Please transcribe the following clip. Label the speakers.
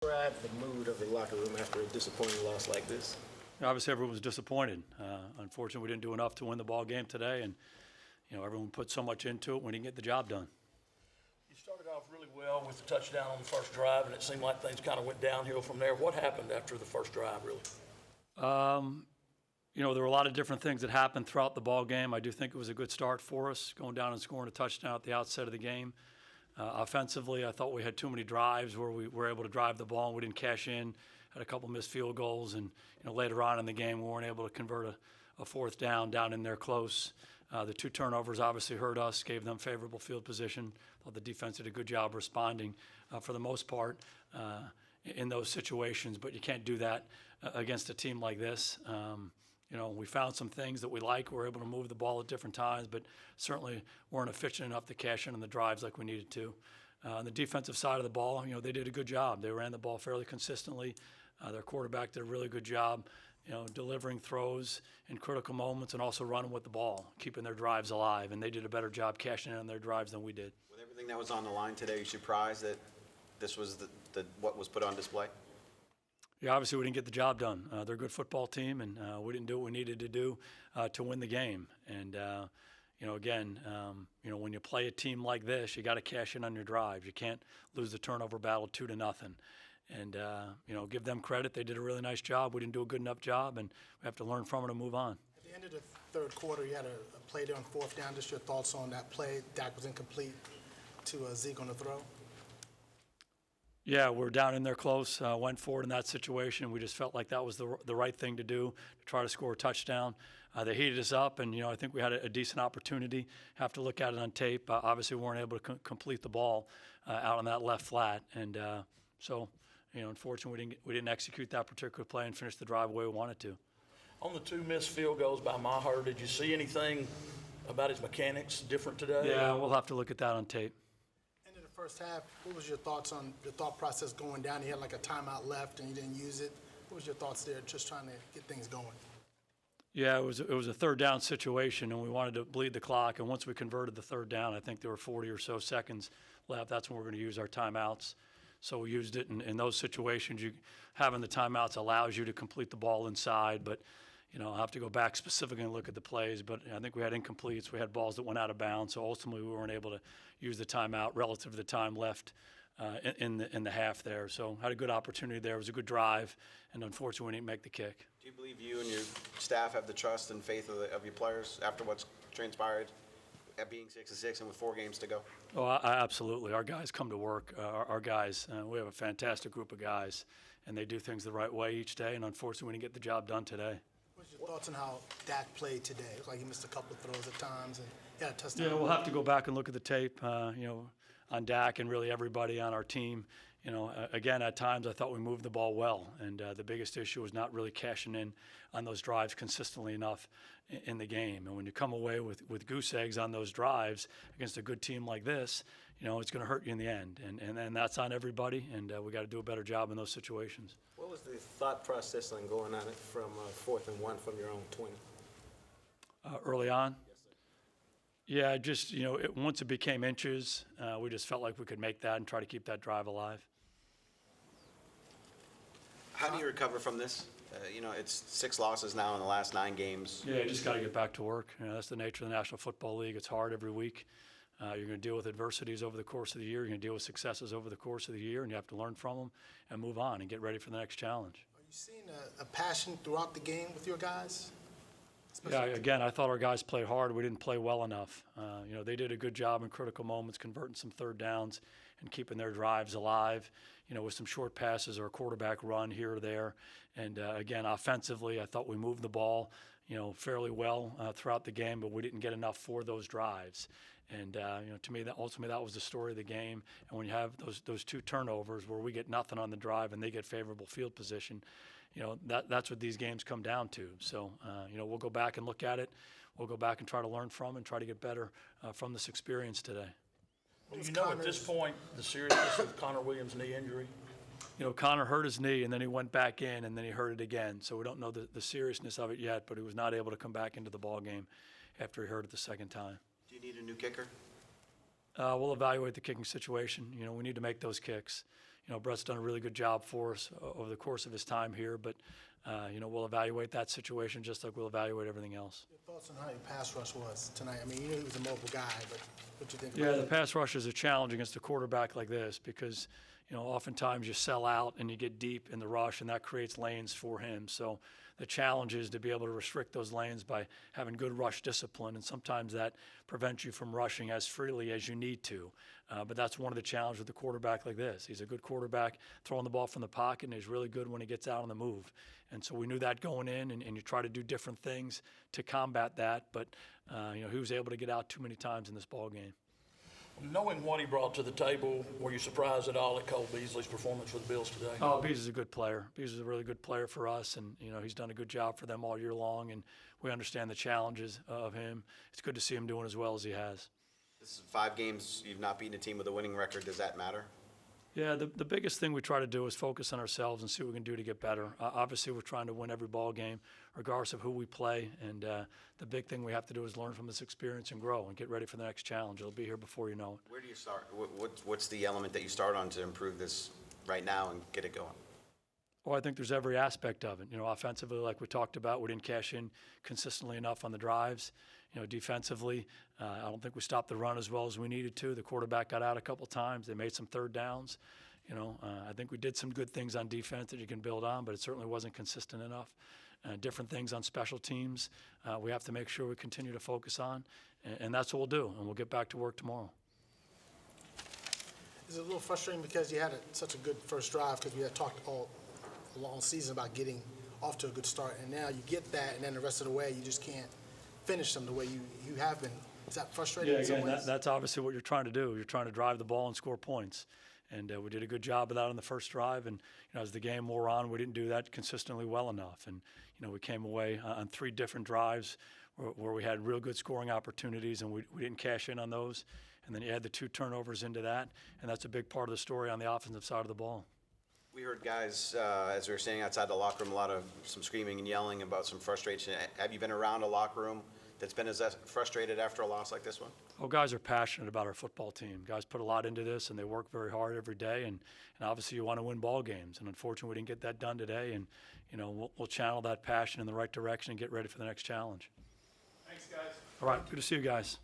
Speaker 1: Describe the mood of the locker room after a disappointing loss like this.
Speaker 2: Obviously, everyone was disappointed. Unfortunately, we didn't do enough to win the ball game today, and everyone put so much into it. We didn't get the job done.
Speaker 3: You started off really well with the touchdown on the first drive, and it seemed like things kind of went downhill from there. What happened after the first drive, really?
Speaker 2: There were a lot of different things that happened throughout the ball game. I do think it was a good start for us, going down and scoring a touchdown at the outset of the game. Offensively, I thought we had too many drives where we were able to drive the ball and we didn't cash in. Had a couple missed field goals, and later on in the game we weren't able to convert a fourth down in there close. The two turnovers obviously hurt us, gave them favorable field position. Thought the defense did a good job responding for the most part in those situations, but you can't do that against a team like this. We found some things that we like. We were able to move the ball at different times, but certainly weren't efficient enough to cash in on the drives like we needed to. On the defensive side of the ball, they did a good job. They ran the ball fairly consistently. Their quarterback did a really good job, delivering throws in critical moments and also running with the ball, keeping their drives alive. And they did a better job cashing in on their drives than we did.
Speaker 4: With everything that was on the line today, are you surprised that this was what was put on display?
Speaker 2: Yeah, obviously we didn't get the job done. They're a good football team, and we didn't do what we needed to do to win the game. And when you play a team like this, you got to cash in on your drives. You can't lose the turnover battle 2-0. And give them credit. They did a really nice job. We didn't do a good enough job, and we have to learn from it and move on.
Speaker 5: At the end of the third quarter, you had a play there on fourth down. Just your thoughts on that play? Dak was incomplete to Zeke on the throw.
Speaker 2: Yeah, we're down in there close, went forward in that situation. We just felt like that was the right thing to do, to try to score a touchdown. They heated us up, and I think we had a decent opportunity. Have to look at it on tape. Obviously, we weren't able to complete the ball out on that left flat, and unfortunately, we didn't execute that particular play and finish the drive the way we wanted to.
Speaker 3: On the two missed field goals by Maher, did you see anything about his mechanics different today?
Speaker 2: Yeah, we'll have to look at that on tape.
Speaker 5: First half, what was your thoughts on the thought process going down? You had like a timeout left and you didn't use it. What was your thoughts there, just trying to get things going?
Speaker 2: Yeah, it was a third down situation, and we wanted to bleed the clock. And once we converted the third down, I think there were 40 or so seconds left. That's when we're going to use our timeouts. So we used it in those situations. Having the timeouts allows you to complete the ball inside, but I'll have to go back specifically and look at the plays, but I think we had incompletes. We had balls that went out of bounds, so ultimately we weren't able to use the timeout relative to the time left in the half there. So had a good opportunity there. It was a good drive, and unfortunately we didn't make the kick.
Speaker 4: Do you believe you and your staff have the trust and faith of your players after what's transpired at being 6-6 and with 4 games to go?
Speaker 2: Oh, absolutely. Our guys come to work. Our guys, we have a fantastic group of guys, and they do things the right way each day, and unfortunately we didn't get the job done today.
Speaker 5: What's your thoughts on how Dak played today? It looked like he missed a couple of throws at times and he had a touchdown.
Speaker 2: Yeah, we'll have to go back and look at the tape, on Dak and really everybody on our team. Again, at times I thought we moved the ball well, and the biggest issue was not really cashing in on those drives consistently enough in the game. And when you come away with goose eggs on those drives against a good team like this, it's going to hurt you in the end. And that's on everybody, and we got to do a better job in those situations.
Speaker 1: What was the thought process on going on it from 4th and 1 from your own 20?
Speaker 2: Early on?
Speaker 1: Yes, sir.
Speaker 2: Yeah, just, once it became inches, we just felt like we could make that and try to keep that drive alive.
Speaker 4: How do you recover from this? It's 6 losses now in the last 9 games.
Speaker 2: Yeah, you just got to get back to work. That's the nature of the National Football League. It's hard every week. You're going to deal with adversities over the course of the year. You're going to deal with successes over the course of the year, and you have to learn from them and move on and get ready for the next challenge.
Speaker 5: Are you seeing a passion throughout the game with your guys?
Speaker 2: Yeah, again, I thought our guys played hard. We didn't play well enough. They did a good job in critical moments, converting some third downs and keeping their drives alive, with some short passes or a quarterback run here or there. And, again, offensively, I thought we moved the ball, fairly well throughout the game, but we didn't get enough for those drives. And, to me, ultimately that was the story of the game. And when you have those two turnovers where we get nothing on the drive and they get favorable field position, that's what these games come down to. So, we'll go back and look at it. We'll go back and try to learn from and try to get better from this experience today.
Speaker 3: Do you know at this point the seriousness of Connor Williams' knee injury?
Speaker 2: Connor hurt his knee, and then he went back in, and then he hurt it again. So we don't know the seriousness of it yet, but he was not able to come back into the ball game after he hurt it the second time.
Speaker 4: Do you need a new kicker?
Speaker 2: We'll evaluate the kicking situation. We need to make those kicks. Brett's done a really good job for us over the course of his time here, but we'll evaluate that situation just like we'll evaluate everything else.
Speaker 5: Your thoughts on how your pass rush was tonight? I mean, you knew he was a mobile guy, but what you think?
Speaker 2: Yeah,
Speaker 5: about
Speaker 2: the
Speaker 5: it?
Speaker 2: pass rush is a challenge against a quarterback like this because, oftentimes you sell out and you get deep in the rush, and that creates lanes for him. So the challenge is to be able to restrict those lanes by having good rush discipline, and sometimes that prevents you from rushing as freely as you need to. But that's one of the challenges with a quarterback like this. He's a good quarterback throwing the ball from the pocket, and he's really good when he gets out on the move. And so we knew that going in, and you try to do different things to combat that. But, he was able to get out too many times in this ball game.
Speaker 3: Knowing what he brought to the table, were you surprised at all at Cole Beasley's performance for the Bills today?
Speaker 2: Oh, Beasley's a good player. Beasley's a really good player for us, and he's done a good job for them all year long, and we understand the challenges of him. It's good to see him doing as well as he has.
Speaker 4: This is 5 games you've not beaten a team with a winning record. Does that matter?
Speaker 2: Yeah, the biggest thing we try to do is focus on ourselves and see what we can do to get better. Obviously, we're trying to win every ball game, regardless of who we play, and the big thing we have to do is learn from this experience and grow and get ready for the next challenge. It'll be here before you know it.
Speaker 4: Where do you start? What's the element that you start on to improve this right now and get it going?
Speaker 2: Well, I think there's every aspect of it. Offensively, like we talked about, we didn't cash in consistently enough on the drives. Defensively, I don't think we stopped the run as well as we needed to. The quarterback got out a couple times. They made some third downs. I think we did some good things on defense that you can build on, but it certainly wasn't consistent enough. Different things on special teams we have to make sure we continue to focus on, and that's what we'll do, and we'll get back to work tomorrow.
Speaker 5: Is it a little frustrating because you had such a good first drive because we had talked all long season about getting off to a good start, and now you get that, and then the rest of the way you just can't finish them the way you have been. Is that frustrating in some
Speaker 2: again,
Speaker 5: ways?
Speaker 2: that's obviously what you're trying to do. You're trying to drive the ball and score points. And we did a good job of that on the first drive. And as the game wore on, we didn't do that consistently well enough. And we came away on 3 different drives where we had real good scoring opportunities, and we didn't cash in on those. And then you add the 2 turnovers into that, and that's a big part of the story on the offensive side of the ball.
Speaker 4: We heard guys, as we were standing outside the locker room, some screaming and yelling about some frustration. Have you been around a locker room that's been as frustrated after a loss like this one?
Speaker 2: Well, guys are passionate about our football team. Guys put a lot into this, and they work very hard every day. And obviously, you want to win ball games. And unfortunately, we didn't get that done today. And we'll channel that passion in the right direction and get ready for the next challenge.
Speaker 5: Thanks, guys.
Speaker 2: All right, good to see you guys.